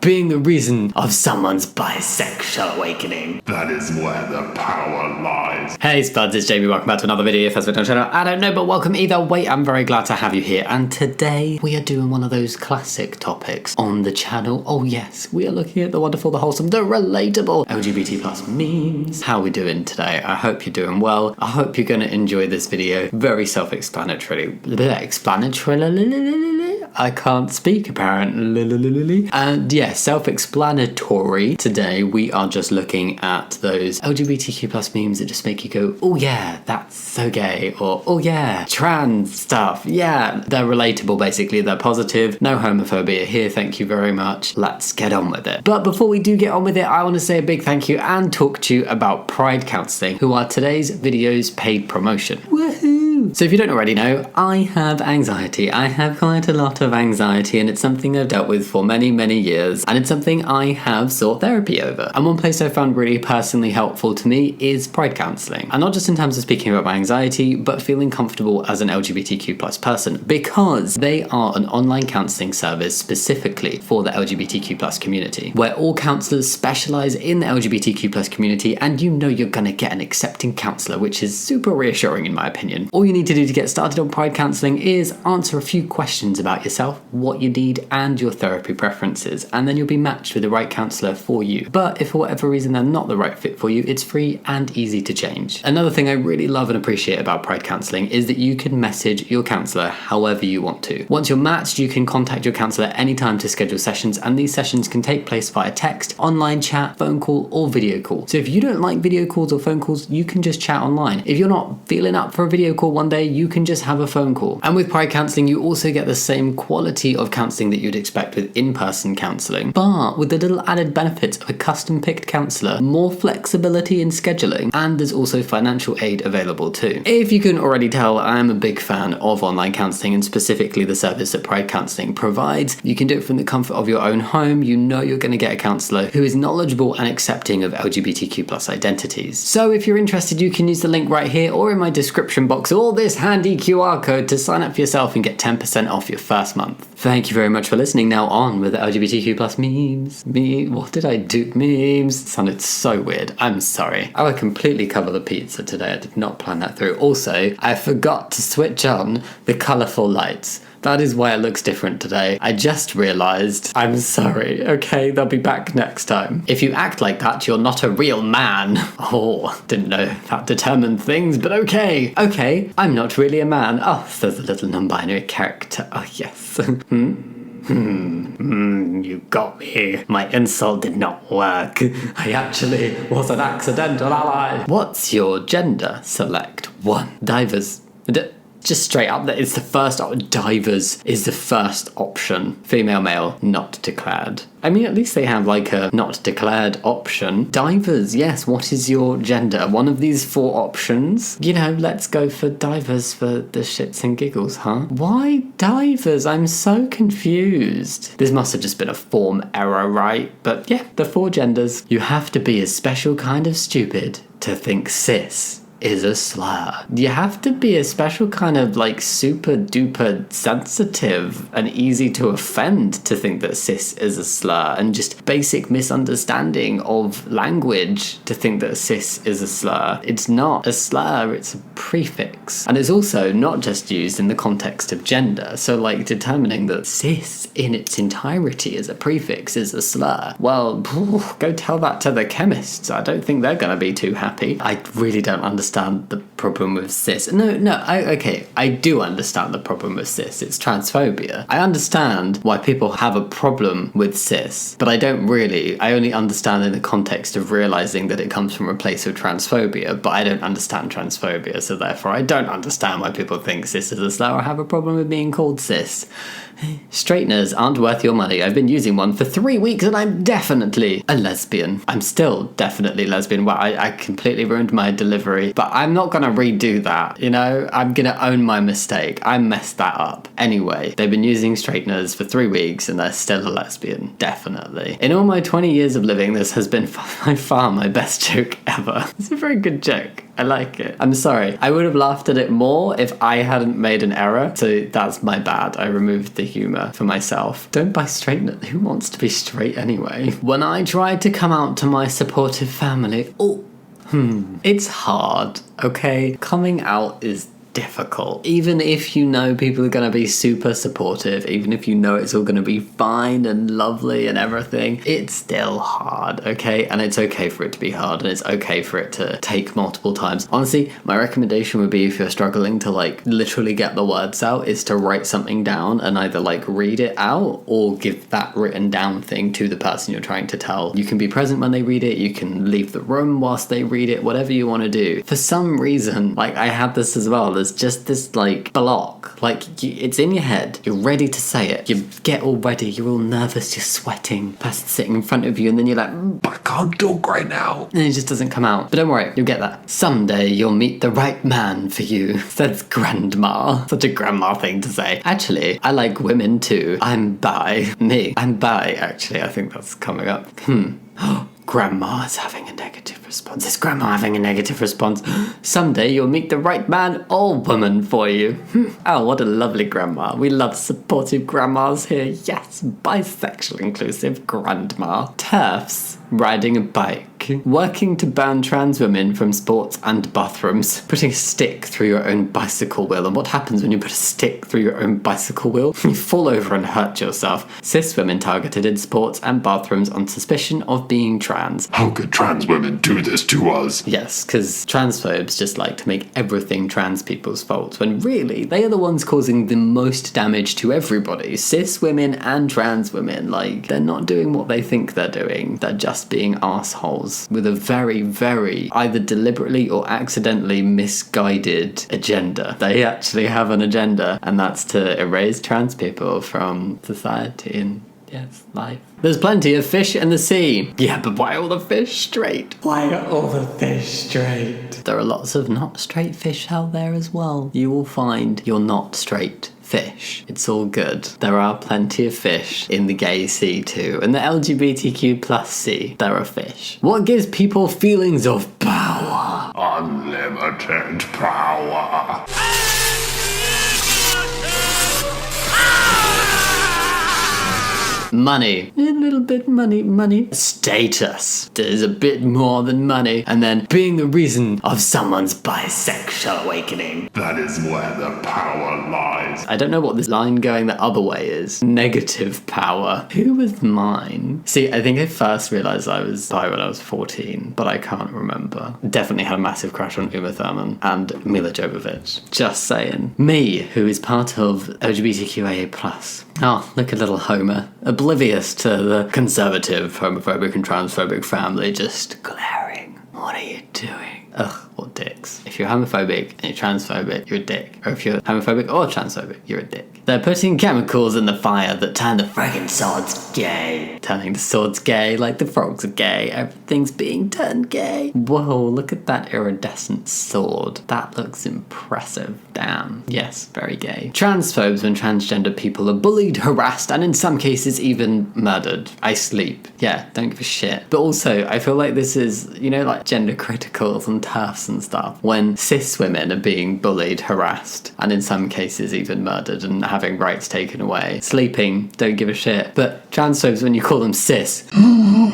being the reason of someone's bisexual awakening. That is where the power lies. Hey Spuds, it's Jamie, welcome back to another video. First video on the channel, I don't know, but welcome either way. I'm very glad to have you here, and today we are doing one of those classic topics on the channel. Oh yes, we are looking at the wonderful, the wholesome, the relatable LGBT plus memes. How are we doing today? I hope you're doing well. I hope you're going to enjoy this video. Very self-explanatory. I can't speak apparently. And yeah, self-explanatory. Today we are just looking at those LGBTQ plus memes that just make you go, oh yeah, that's so gay, or oh yeah, trans stuff. Yeah, they're relatable basically, they're positive, no homophobia here, thank you very much. Let's get on with it. But before we do get on with it, I want to say a big thank you and talk to you about PrideCounseling, who are today's video's paid promotion. Woohoo! So if you don't already know, I have anxiety. I have quite a lot of anxiety, and it's something I've dealt with for many, many years, and it's something I have sought therapy over. And one place I found really personally helpful to me is PrideCounseling. And not just in terms of speaking about my anxiety, but feeling comfortable as an LGBTQ plus person, because they are an online counseling service specifically for the LGBTQ plus community, where all counselors specialize in the LGBTQ plus community, and you know you're gonna get an accepting counselor, which is super reassuring in my opinion. All you need to do to get started on PrideCounseling is answer a few questions about yourself, what you need, and your therapy preferences, and then you'll be matched with the right counsellor for you. But if for whatever reason they're not the right fit for you, it's free and easy to change. Another thing I really love and appreciate about PrideCounseling is that you can message your counsellor however you want to. Once you're matched, you can contact your counsellor anytime to schedule sessions, and these sessions can take place via text, online chat, phone call, or video call. So if you don't like video calls or phone calls, you can just chat online. If you're not feeling up for a video call one day, you can just have a phone call. And with PrideCounseling, you also get the same quality of counselling that you'd expect with in-person counselling, but with the little added benefits of a custom-picked counsellor, more flexibility in scheduling, and there's also financial aid available too. If you couldn't already tell, I'm a big fan of online counselling, and specifically the service that PrideCounseling provides. You can do it from the comfort of your own home. You know you're going to get a counsellor who is knowledgeable and accepting of LGBTQ plus identities. So if you're interested, you can use the link right here or in my description box, or this handy QR code to sign up for yourself and get 10% off your first month. Thank you very much for listening. Now on with the LGBTQ plus memes. What did I do? Memes. It sounded so weird. I'm sorry. I would completely cover the pizza today. I did not plan that through. Also, I forgot to switch on the colourful lights. That is why it looks different today. I just realised. I'm sorry, okay? They'll be back next time. If you act like that, you're not a real man. Oh, didn't know that determined things, but okay. Okay, I'm not really a man. Oh, there's a little non-binary character. Oh, yes. You got me. My insult did not work. I actually was an accidental ally. What's your gender? Select 1. Divers. Just straight up, that is the first divers is the first option. Female, male, not declared. I mean, at least they have like a not declared option. Divers, yes, what is your gender? One of these 4 options. You know, let's go for divers for the shits and giggles, huh? Why divers? I'm so confused. This must have just been a form error, right? But yeah, the 4 genders. You have to be a special kind of stupid to think cis is a slur. You have to be a special kind of like super duper sensitive and easy to offend to think that cis is a slur, and just basic misunderstanding of language to think that cis is a slur. It's not a slur, it's a prefix. And it's also not just used in the context of gender. So like determining that cis in its entirety as a prefix is a slur. Well, go tell that to the chemists. I don't think they're gonna be too happy. I really don't understand the problem with cis. I do understand the problem with cis. It's transphobia. I understand why people have a problem with cis, but I only understand in the context of realizing that it comes from a place of transphobia, but I don't understand transphobia, so therefore I don't understand why people think cis is a slur or have a problem with being called cis. Straighteners aren't worth your money. I've been using one for 3 weeks and I'm definitely a lesbian. I'm still definitely lesbian. Well, I completely ruined my delivery, but I'm not gonna redo that, you know? I'm gonna own my mistake. I messed that up. Anyway, they've been using straighteners for 3 weeks and they're still a lesbian. Definitely. In all my 20 years of living, this has been by far my best joke ever. It's a very good joke. I like it. I'm sorry. I would have laughed at it more if I hadn't made an error. So that's my bad. I removed the humour for myself. Don't buy straighteners. Who wants to be straight anyway? When I tried to come out to my supportive family, it's hard, okay? Coming out is difficult. Even if you know people are going to be super supportive, even if you know it's all going to be fine and lovely and everything, it's still hard, okay? And it's okay for it to be hard, and it's okay for it to take multiple times. Honestly, my recommendation would be, if you're struggling to like literally get the words out, is to write something down and either like read it out or give that written down thing to the person you're trying to tell. You can be present when they read it, you can leave the room whilst they read it, whatever you want to do. For some reason, like I had this as well, there's just this like block, like it's in your head, you're ready to say it, you get all ready, you're all nervous, you're sweating, person sitting in front of you, and then you're like, I can't talk right now. and it just doesn't come out. But don't worry, you'll get that. Someday you'll meet the right man for you, says grandma. Such a grandma thing to say. Actually, I like women too. I'm bi. I'm bi, actually. I think that's coming up. Grandma's having a negative response. Is Grandma having a negative response? Someday you'll meet the right man or woman for you. Oh, what a lovely grandma. We love supportive grandmas here. Yes, bisexual inclusive grandma. TERFs, riding a bike. Working to ban trans women from sports and bathrooms. Putting a stick through your own bicycle wheel. And what happens when you put a stick through your own bicycle wheel? You fall over and hurt yourself. Cis women targeted in sports and bathrooms on suspicion of being trans. How could trans women do this to us? Yes, because transphobes just like to make everything trans people's fault, when really, they are the ones causing the most damage to everybody. Cis women and trans women, like, they're not doing what they think they're doing. They're just being assholes with a very, very either deliberately or accidentally misguided agenda. They actually have an agenda, and that's to erase trans people from society and, yes, life. There's plenty of fish in the sea. Yeah, but why are all the fish straight? Why are all the fish straight? There are lots of not straight fish out there as well. You will find your not straight fish. It's all good. There are plenty of fish in the gay sea too. And the LGBTQ plus sea, there are fish. What gives people feelings of power? Unlimited power. Money. A little bit money. Status. There's a bit more than money. And then being the reason of someone's bisexual awakening. That is where the power lies. I don't know what this line going the other way is. Negative power. Who was mine? See, I think I first realised I was bi when I was 14, but I can't remember. Definitely had a massive crush on Uma Thurman and Mila Jovovich. Just saying. Me, who is part of LGBTQIA+. Oh, look at little Homer. Oblivious to the conservative, homophobic and transphobic family, just glaring. What are you doing? Ugh, what dicks. If you're homophobic and you're transphobic, you're a dick. Or if you're homophobic or transphobic, you're a dick. They're putting chemicals in the fire that turn the friggin' swords gay. Turning the swords gay like the frogs are gay. Everything's being turned gay. Whoa, look at that iridescent sword. That looks impressive. Damn. Yes, very gay. Transphobes when transgender people are bullied, harassed, and in some cases even murdered. I sleep. Yeah, don't give a shit. But also, I feel like this is, you know, like gender criticals and TERFs and stuff. When cis women are being bullied, harassed, and in some cases even murdered and having rights taken away. Sleeping, don't give a shit. But transphobes when you call them cis.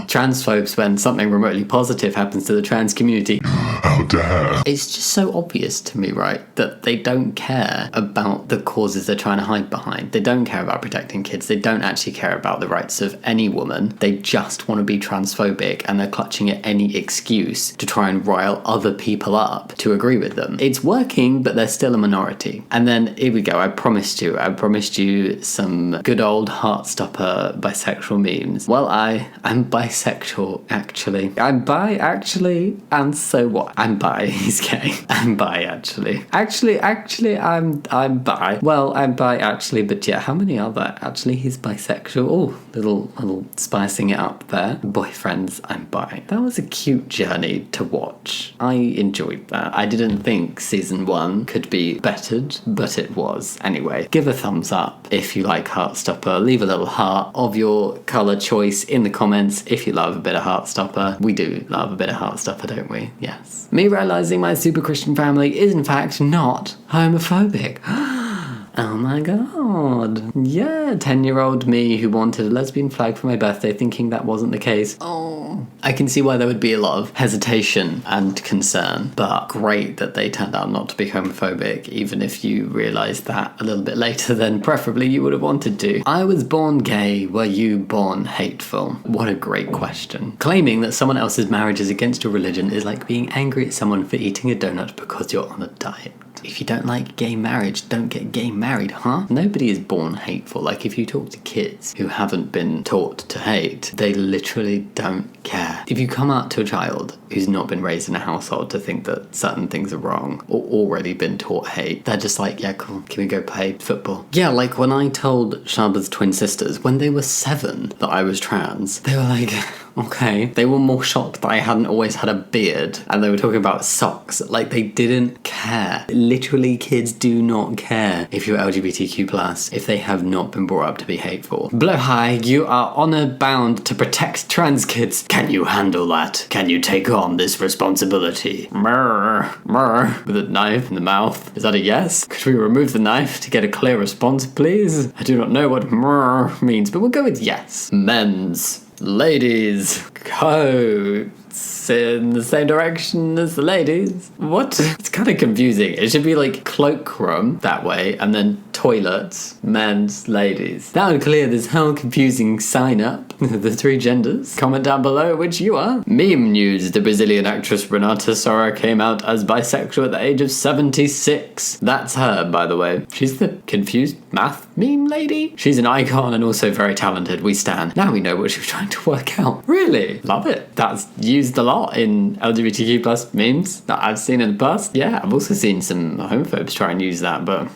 Transphobes when something remotely positive happens to the trans community. How dare. It's just so obvious to me, right, that they don't care about the causes they're trying to hide behind. They don't care about protecting kids. They don't actually care about the rights of any woman. They just want to be transphobic, and they're clutching at any excuse to try and rile other people up to agree with them. It's working, but they're still a minority. And then, here we go, I promised you some good old heartstopper bisexual memes. Well, I'm bisexual, actually. I'm bi, actually, and so what? I'm bi, he's gay. I'm bi, actually. Actually, I'm bi. Well, I'm bi, actually, but yeah, how many are there? Actually, he's bisexual. Oh, little spicing it up there. Boyfriends, I'm bi. That was a cute journey to watch. I enjoyed enjoyed that. I didn't think season 1 could be bettered, but it was. Anyway, give a thumbs up if you like Heartstopper. Leave a little heart of your colour choice in the comments if you love a bit of Heartstopper. We do love a bit of Heartstopper, don't we? Yes. Me realising my super Christian family is in fact not homophobic. Oh my god. Yeah, 10-year-old me who wanted a lesbian flag for my birthday thinking that wasn't the case. Oh. I can see why there would be a lot of hesitation and concern, but great that they turned out not to be homophobic, even if you realised that a little bit later than preferably you would have wanted to. I was born gay, were you born hateful? What a great question. Claiming that someone else's marriage is against your religion is like being angry at someone for eating a donut because you're on a diet. If you don't like gay marriage, don't get gay married, huh? Nobody is born hateful. Like, if you talk to kids who haven't been taught to hate, they literally don't care. If you come out to a child who's not been raised in a household to think that certain things are wrong or already been taught hate, they're just like, yeah, cool, can we go play football? Yeah, like when I told Shaba's twin sisters when they were 7 that I was trans, they were like, okay. They were more shocked that I hadn't always had a beard, and they were talking about socks. Like, they didn't care. Literally, kids do not care if you're LGBTQ+, if they have not been brought up to be hateful. Blow high, you are honor bound to protect trans kids. Can you handle that? Can you take on this responsibility? Murr, murr, with a knife in the mouth. Is that a yes? Could we remove the knife to get a clear response, please? I do not know what murr means, but we'll go with yes. Men's. Ladies, coats in the same direction as the ladies. What? It's kind of confusing. It should be like cloakroom that way, and then toilets, men's, ladies. That would clear this whole confusing sign up. The 3 genders. Comment down below which you are. Meme news. The Brazilian actress Renata Sora came out as bisexual at the age of 76. That's her, by the way. She's the confused math meme lady. She's an icon and also very talented. We stan. Now we know what she was trying to work out. Really? Love it. That's used a lot in LGBTQ+ memes that I've seen in the past. Yeah, I've also seen some homophobes try and use that, but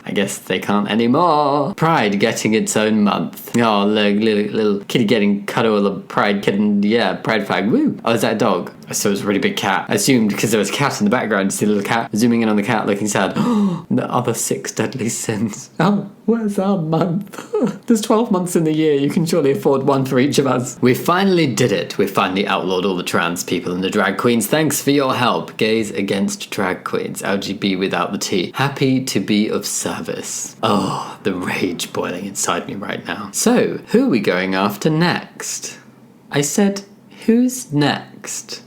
I guess they can't anymore. Pride getting its own month. Oh, look, little kitty getting cuddle of Pride kitten. Yeah, Pride flag. Woo. Oh, is that a dog? I saw it was a really big cat. I assumed because there was a cat in the background, you see a little cat zooming in on the cat looking sad. Oh, the other 6 deadly sins. Oh, where's our month? There's 12 months in the year. You can surely afford one for each of us. We finally did it. We finally outlawed all the trans people and the drag queens. Thanks for your help. Gays against drag queens. LGB without the T. Happy to be of service. Oh, the rage boiling inside me right now. So, who are we going after next? I said, who's next?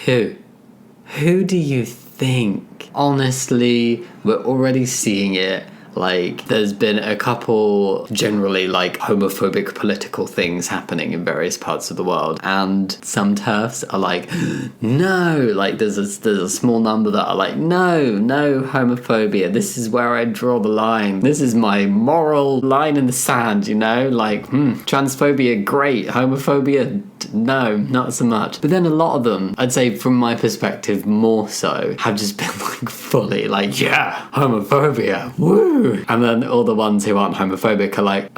Who do you think? Honestly, we're already seeing it. Like, there's been a couple generally, like, homophobic political things happening in various parts of the world, and some TERFs are like, no, like, there's a small number that are like, no homophobia, this is where I draw the line, this is my moral line in the sand, you know, like, transphobia, great, homophobia, no, not so much. But then a lot of them, I'd say from my perspective more so, have just been like fully like, yeah, homophobia, woo. And then all the ones who aren't homophobic are like,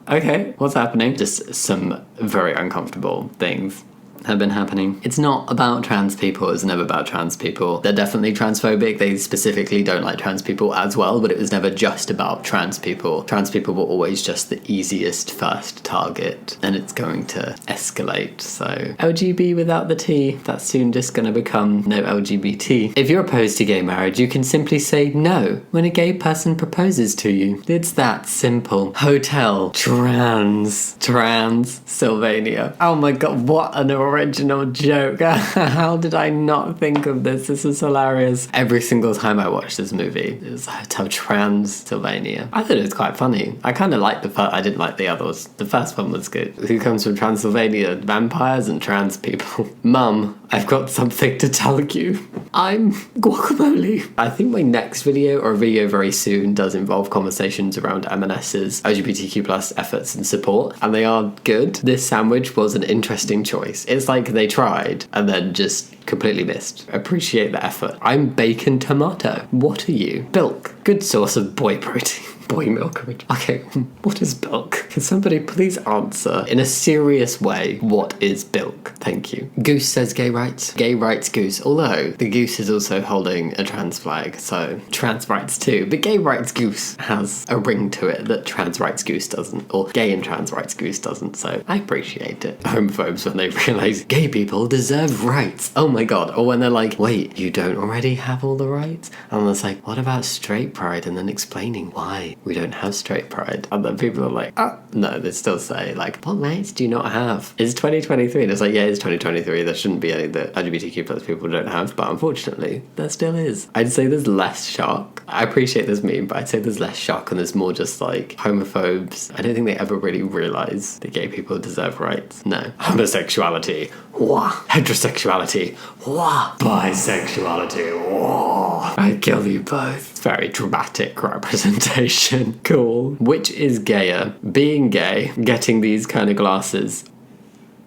okay, what's happening? Just some very uncomfortable things have been happening. It's not about trans people. It's never about trans people. They're definitely transphobic. They specifically don't like trans people as well, but it was never just about trans people. Trans people were always just the easiest first target, and it's going to escalate. So LGB without the T, that's soon just going to become no LGBT. If you're opposed to gay marriage, you can simply say no when a gay person proposes to you. It's that simple. Hotel, trans, Sylvania. Oh my god, what an original joke. How did I not think of this? This is hilarious. Every single time I watched this movie, it was Hotel Transylvania. I thought it was quite funny. I kind of liked the first, I didn't like the others. The first one was good. Who comes from Transylvania? Vampires and trans people. Mum, I've got something to tell you. I'm guacamole. I think my next video, or a video very soon, does involve conversations around M&S's LGBTQ+ efforts and support, and they are good. This sandwich was an interesting choice. It's like they tried and then just Completely missed. Appreciate the effort. I'm bacon tomato. What are you? Bilk. Good source of boy protein. Boy milk. Okay, what is bilk? Can somebody please answer in a serious way what is bilk? Thank you. Goose says gay rights. Gay rights goose. Although the goose is also holding a trans flag, so trans rights too. But gay rights goose has a ring to it that trans rights goose doesn't, or gay and trans rights goose doesn't. So I appreciate it. Homophobes when they realise gay people deserve rights. Oh my god. Or when they're like, wait, you don't already have all the rights? And it's like, what about straight pride? And then explaining why we don't have straight pride. And then people are like, no, they still say like, what rights do you not have? It's 2023. And it's like, yeah, it's 2023. There shouldn't be any that LGBTQ plus people don't have, but unfortunately, there still is. I'd say there's less shock. I appreciate this meme, but I'd say there's less shock and there's more just like homophobes. I don't think they ever really realise that gay people deserve rights. No. Homosexuality. Wah. Heterosexuality. Wah. Bisexuality. Wah. I'd kill you both. Very dramatic representation. Cool. Which is gayer? Being gay, getting these kind of glasses.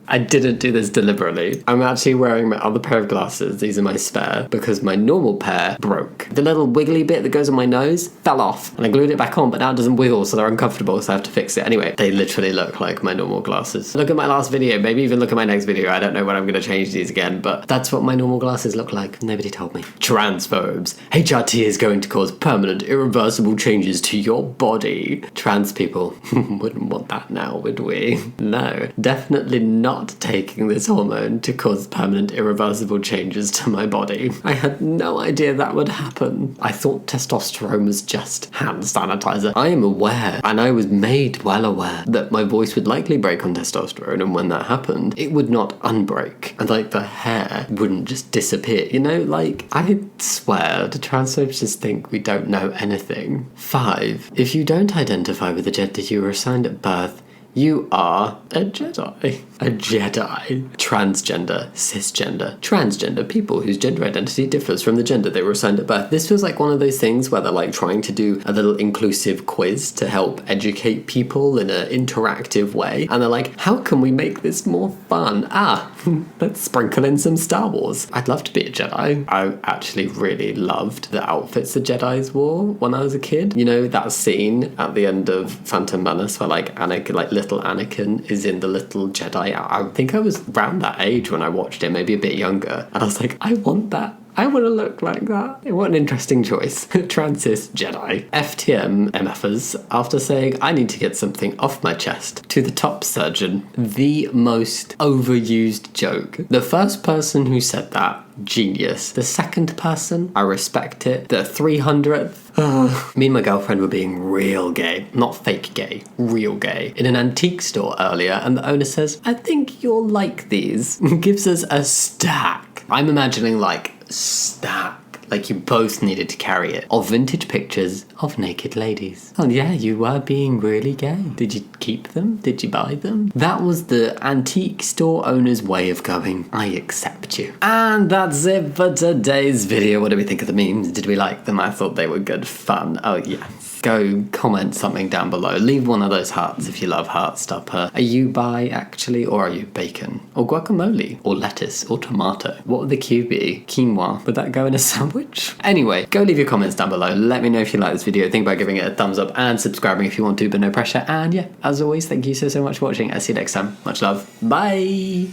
I didn't do this deliberately. I'm actually wearing my other pair of glasses. These are my spare because my normal pair broke. The little wiggly bit that goes on my nose fell off and I glued it back on, but now it doesn't wiggle, so they're uncomfortable, so I have to fix it. Anyway, they literally look like my normal glasses. Look at my last video, maybe even look at my next video. I don't know when I'm going to change these again, but that's what my normal glasses look like. Nobody told me. Transphobes. HRT is going to cause permanent, irreversible changes to your body. Trans people wouldn't want that now, would we? No, definitely not taking this hormone to cause permanent irreversible changes to my body. I had no idea that would happen. I thought testosterone was just hand sanitizer. I am aware, and I was made well aware, that my voice would likely break on testosterone, and when that happened, it would not unbreak. And like the hair wouldn't just disappear. You know, like, I swear, the transphobes just think we don't know anything. 5. If you don't identify with the gender you were assigned at birth, you are a Jedi. A Jedi. Transgender, cisgender, transgender people whose gender identity differs from the gender they were assigned at birth. This feels like one of those things where they're like trying to do a little inclusive quiz to help educate people in an interactive way. And they're like, how can we make this more fun? Let's sprinkle in some Star Wars. I'd love to be a Jedi. I actually really loved the outfits the Jedis wore when I was a kid. You know, that scene at the end of Phantom Menace where like Anakin, like little Anakin is in the little Jedi. I think I was around that age when I watched it, maybe a bit younger. And I was like, I want that. I want to look like that. What an interesting choice. Transis Jedi. FTM MFers, after saying, I need to get something off my chest, to the top surgeon. The most overused joke. The first person who said that, genius. The second person, I respect it. The 300th, me and my girlfriend were being real gay. Not fake gay, real gay. In an antique store earlier, and the owner says, I think you'll like these. Gives us a stack. I'm imagining like stack, like you both needed to carry it, of vintage pictures of naked ladies. Oh yeah, you were being really gay. Did you keep them? Did you buy them? That was the antique store owner's way of going, I accept you. And that's it for today's video. What do we think of the memes? Did we like them? I thought they were good fun. Oh yeah. Go comment something down below. Leave one of those hearts if you love Heartstopper. Are you bi, actually, or are you bacon? Or guacamole? Or lettuce? Or tomato? What would the Q be? Quinoa? Would that go in a sandwich? Anyway, go leave your comments down below. Let me know if you like this video. Think about giving it a thumbs up and subscribing if you want to, but no pressure. And yeah, as always, thank you so much for watching. I'll see you next time. Much love. Bye!